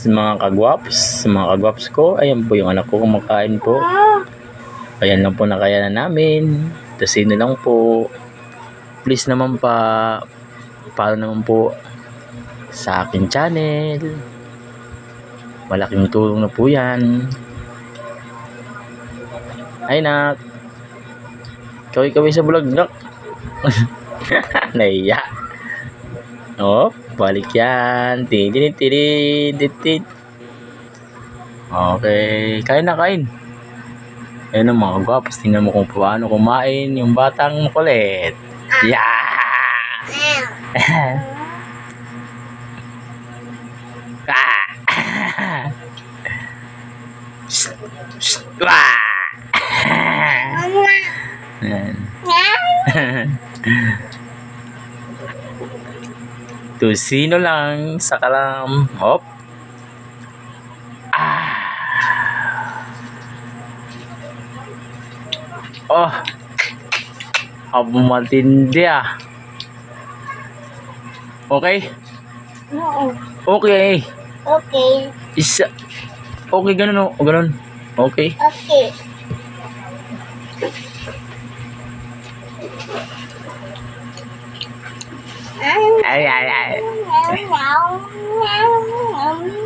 mga kagwaps ko. Ayan po yung anak ko kumakain po. Ayan lang po na kaya na namin. Tasino lang po. Please naman follow naman po sa akin channel. Malaking tulong na po yan. Ay nak, kaway sa bulagnak. Naiya. Oh, balik yan. Tin. Okay, kain na kain. Ayun ang mga gwapos. Tingnan mo kung paano kumain yung batang makulit. Yeah! Tusino lang sa kalam. Hop. Oh, abo matindi ah. Okay? Oo. Okay. Okay. Isa. Okay, ganun o. Ganun. Okay. Okay. Ay. Meow, meow, meow, meow.